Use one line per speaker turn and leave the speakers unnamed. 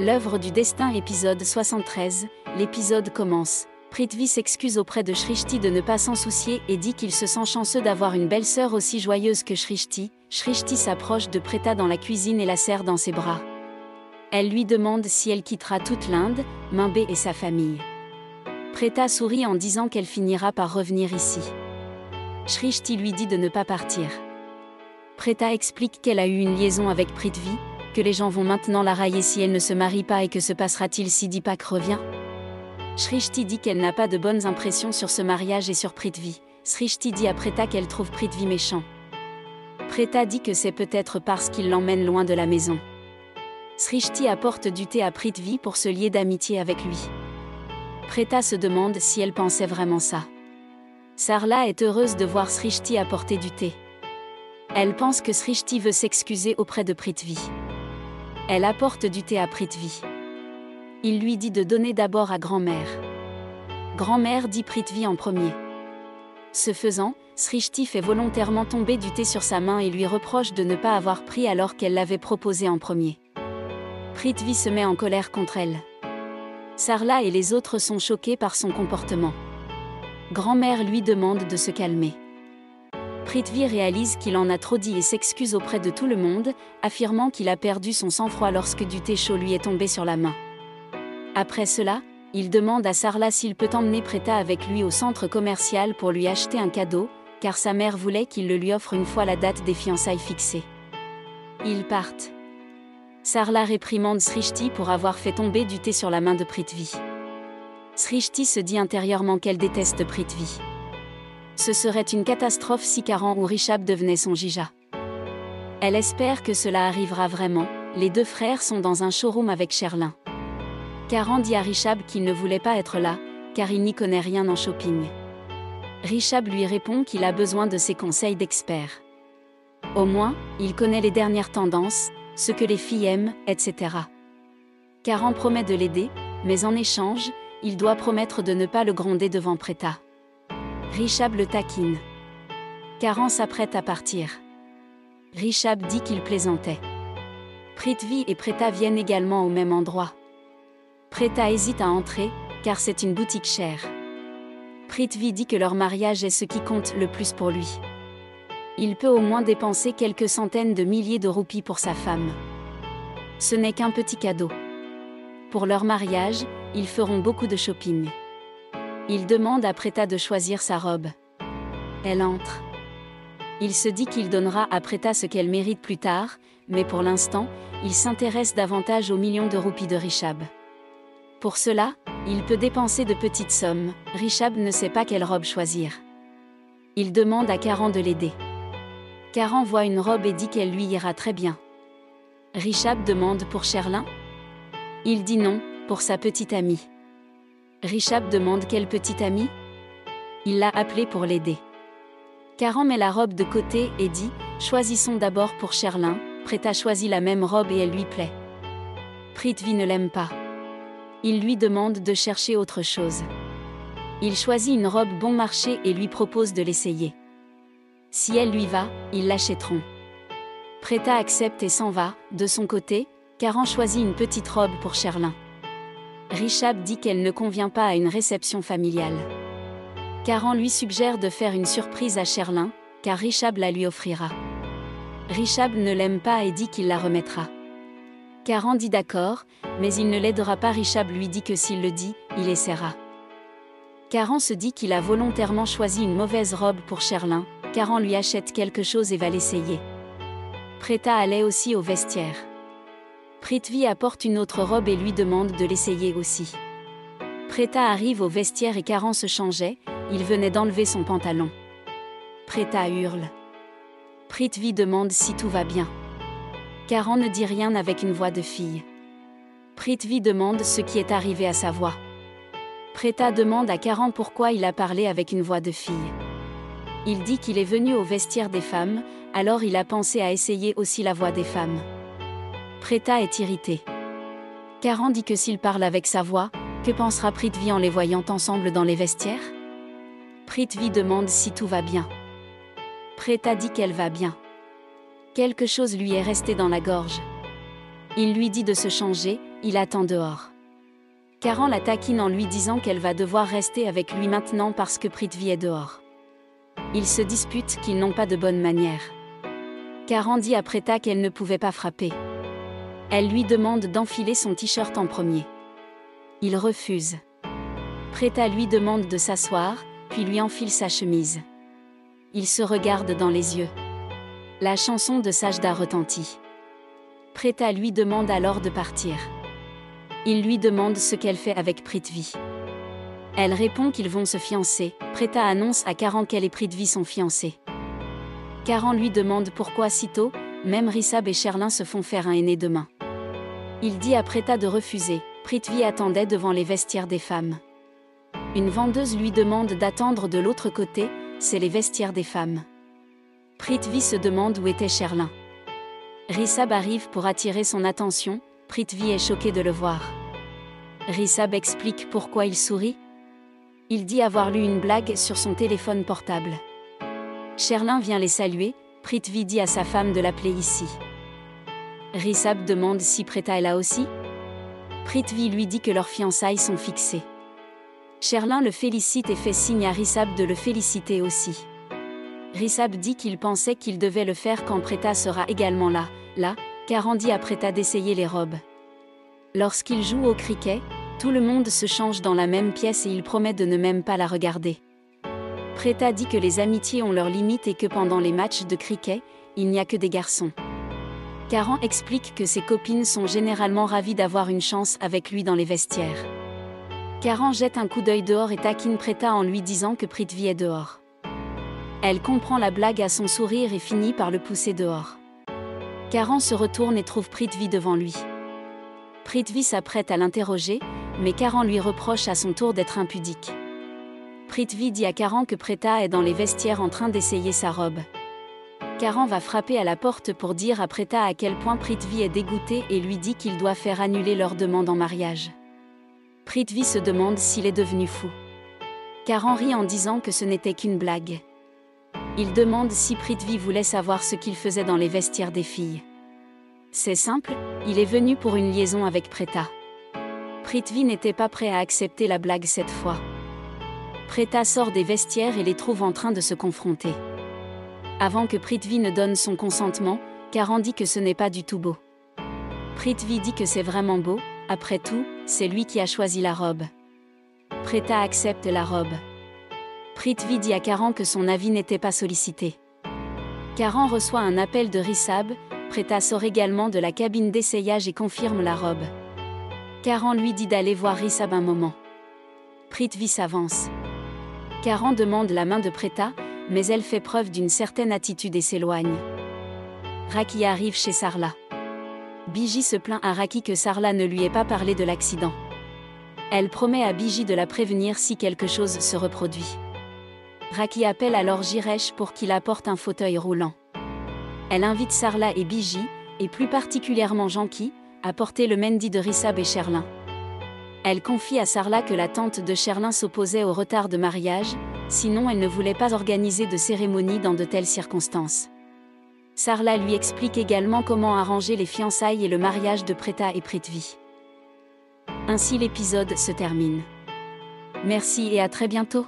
L'œuvre du destin épisode 73, l'épisode commence. Prithvi s'excuse auprès de Shrishti de ne pas s'en soucier et dit qu'il se sent chanceux d'avoir une belle-sœur aussi joyeuse que Shrishti. Shrishti s'approche de Preta dans la cuisine et la serre dans ses bras. Elle lui demande si elle quittera toute l'Inde, Mimbé et sa famille. Preta sourit en disant qu'elle finira par revenir ici. Shrishti lui dit de ne pas partir. Preta explique qu'elle a eu une liaison avec Prithvi, que les gens vont maintenant la railler si elle ne se marie pas et que se passera-t-il si Deepak revient. Shrishti dit qu'elle n'a pas de bonnes impressions sur ce mariage et sur Prithvi. Shrishti dit à Preta qu'elle trouve Prithvi méchant. Preta dit que c'est peut-être parce qu'il l'emmène loin de la maison. Shrishti apporte du thé à Prithvi pour se lier d'amitié avec lui. Preta se demande si elle pensait vraiment ça. Sarla est heureuse de voir Shrishti apporter du thé. Elle pense que Shrishti veut s'excuser auprès de Prithvi. Elle apporte du thé à Prithvi. Il lui dit de donner d'abord à grand-mère. Grand-mère dit Prithvi en premier. Ce faisant, Shrishti fait volontairement tomber du thé sur sa main et lui reproche de ne pas avoir pris alors qu'elle l'avait proposé en premier. Prithvi se met en colère contre elle. Sarla et les autres sont choqués par son comportement. Grand-mère lui demande de se calmer. Prithvi réalise qu'il en a trop dit et s'excuse auprès de tout le monde, affirmant qu'il a perdu son sang-froid lorsque du thé chaud lui est tombé sur la main. Après cela, il demande à Sarla s'il peut emmener Preta avec lui au centre commercial pour lui acheter un cadeau, car sa mère voulait qu'il le lui offre une fois la date des fiançailles fixée. Ils partent. Sarla réprimande Shrishti pour avoir fait tomber du thé sur la main de Prithvi. Shrishti se dit intérieurement qu'elle déteste Prithvi. Ce serait une catastrophe si Karan ou Rishabh devenaient son Jija. Elle espère que cela arrivera vraiment. Les deux frères sont dans un showroom avec Sherlin. Karan dit à Rishabh qu'il ne voulait pas être là, car il n'y connaît rien en shopping. Rishabh lui répond qu'il a besoin de ses conseils d'expert. Au moins, il connaît les dernières tendances, ce que les filles aiment, etc. Karan promet de l'aider, mais en échange, il doit promettre de ne pas le gronder devant Preta. Rishabh le taquine. Karan s'apprête à partir. Rishabh dit qu'il plaisantait. Prithvi et Preta viennent également au même endroit. Preta hésite à entrer, car c'est une boutique chère. Prithvi dit que leur mariage est ce qui compte le plus pour lui. Il peut au moins dépenser quelques centaines de milliers de roupies pour sa femme. Ce n'est qu'un petit cadeau. Pour leur mariage, ils feront beaucoup de shopping. Il demande à Preta de choisir sa robe. Elle entre. Il se dit qu'il donnera à Preta ce qu'elle mérite plus tard, mais pour l'instant, il s'intéresse davantage aux millions de roupies de Rishabh. Pour cela, il peut dépenser de petites sommes. Rishabh ne sait pas quelle robe choisir. Il demande à Karan de l'aider. Karan voit une robe et dit qu'elle lui ira très bien. Rishabh demande pour Sherlin. Il dit non, pour sa petite amie. Rishabh demande quelle petite amie. Il l'a appelée pour l'aider. Karan met la robe de côté et dit « Choisissons d'abord pour Sherlin ». Preta choisit la même robe et elle lui plaît. Prithvi ne l'aime pas. Il lui demande de chercher autre chose. Il choisit une robe bon marché et lui propose de l'essayer. Si elle lui va, ils l'achèteront. Preta accepte et s'en va. De son côté, Karan choisit une petite robe pour Sherlin. Rishabh dit qu'elle ne convient pas à une réception familiale. Karan lui suggère de faire une surprise à Sherlin, car Rishabh la lui offrira. Rishabh ne l'aime pas et dit qu'il la remettra. Karan dit d'accord, mais il ne l'aidera pas. Rishabh lui dit que s'il le dit, il essaiera. Karan se dit qu'il a volontairement choisi une mauvaise robe pour Sherlin. Karan lui achète quelque chose et va l'essayer. Preta allait aussi au vestiaire. Prithvi apporte une autre robe et lui demande de l'essayer aussi. Preta arrive au vestiaire et Karan se changeait, il venait d'enlever son pantalon. Preta hurle. Prithvi demande si tout va bien. Karan ne dit rien avec une voix de fille. Prithvi demande ce qui est arrivé à sa voix. Preta demande à Karan pourquoi il a parlé avec une voix de fille. Il dit qu'il est venu au vestiaire des femmes, alors il a pensé à essayer aussi la voix des femmes. Preta est irrité. Karan dit que s'il parle avec sa voix, que pensera Prithvi en les voyant ensemble dans les vestiaires? Prithvi demande si tout va bien. Preta dit qu'elle va bien. Quelque chose lui est resté dans la gorge. Il lui dit de se changer, il attend dehors. Karan la taquine en lui disant qu'elle va devoir rester avec lui maintenant parce que Prithvi est dehors. Ils se disputent qu'ils n'ont pas de bonnes manières. Karan dit à Preta qu'elle ne pouvait pas frapper. Elle lui demande d'enfiler son t-shirt en premier. Il refuse. Preta lui demande de s'asseoir, puis lui enfile sa chemise. Ils se regardent dans les yeux. La chanson de Sajda retentit. Preta lui demande alors de partir. Il lui demande ce qu'elle fait avec Prithvi. Elle répond qu'ils vont se fiancer. Preta annonce à Karan qu'elle et Prithvi sont fiancés. Karan lui demande pourquoi si tôt, même Rishabh et Sherlin se font faire un aîné demain. Il dit à Preta de refuser. Prithvi attendait devant les vestiaires des femmes. Une vendeuse lui demande d'attendre de l'autre côté, c'est les vestiaires des femmes. Prithvi se demande où était Sherlin. Rishabh arrive pour attirer son attention, Prithvi est choqué de le voir. Rishabh explique pourquoi il sourit. Il dit avoir lu une blague sur son téléphone portable. Sherlin vient les saluer, Prithvi dit à sa femme de l'appeler ici. Rishabh demande si Preta est là aussi. Prithvi lui dit que leurs fiançailles sont fixées. Sherlin le félicite et fait signe à Rishabh de le féliciter aussi. Rishabh dit qu'il pensait qu'il devait le faire quand Preta sera également là, Karan dit à Preta d'essayer les robes. Lorsqu'il joue au cricket, tout le monde se change dans la même pièce et il promet de ne même pas la regarder. Preta dit que les amitiés ont leurs limites et que pendant les matchs de cricket, il n'y a que des garçons. Karan explique que ses copines sont généralement ravies d'avoir une chance avec lui dans les vestiaires. Karan jette un coup d'œil dehors et taquine Preta en lui disant que Prithvi est dehors. Elle comprend la blague à son sourire et finit par le pousser dehors. Karan se retourne et trouve Prithvi devant lui. Prithvi s'apprête à l'interroger, mais Karan lui reproche à son tour d'être impudique. Prithvi dit à Karan que Preta est dans les vestiaires en train d'essayer sa robe. Karan va frapper à la porte pour dire à Preta à quel point Prithvi est dégoûté et lui dit qu'il doit faire annuler leur demande en mariage. Prithvi se demande s'il est devenu fou. Karan rit en disant que ce n'était qu'une blague. Il demande si Prithvi voulait savoir ce qu'il faisait dans les vestiaires des filles. C'est simple, il est venu pour une liaison avec Preta. Prithvi n'était pas prêt à accepter la blague cette fois. Preta sort des vestiaires et les trouve en train de se confronter. Avant que Prithvi ne donne son consentement, Karan dit que ce n'est pas du tout beau. Prithvi dit que c'est vraiment beau, après tout, c'est lui qui a choisi la robe. Preta accepte la robe. Prithvi dit à Karan que son avis n'était pas sollicité. Karan reçoit un appel de Rishabh, Preta sort également de la cabine d'essayage et confirme la robe. Karan lui dit d'aller voir Rishabh un moment. Prithvi s'avance. Karan demande la main de Preta, mais elle fait preuve d'une certaine attitude et s'éloigne. Raki arrive chez Sarla. Biji se plaint à Raki que Sarla ne lui ait pas parlé de l'accident. Elle promet à Biji de la prévenir si quelque chose se reproduit. Raki appelle alors Jiresh pour qu'il apporte un fauteuil roulant. Elle invite Sarla et Biji, et plus particulièrement Janki, à porter le mendi de Rishabh et Sherlin. Elle confie à Sarla que la tante de Sherlin s'opposait au retard de mariage, sinon elle ne voulait pas organiser de cérémonie dans de telles circonstances. Sarla lui explique également comment arranger les fiançailles et le mariage de Preta et Prithvi. Ainsi l'épisode se termine. Merci et à très bientôt.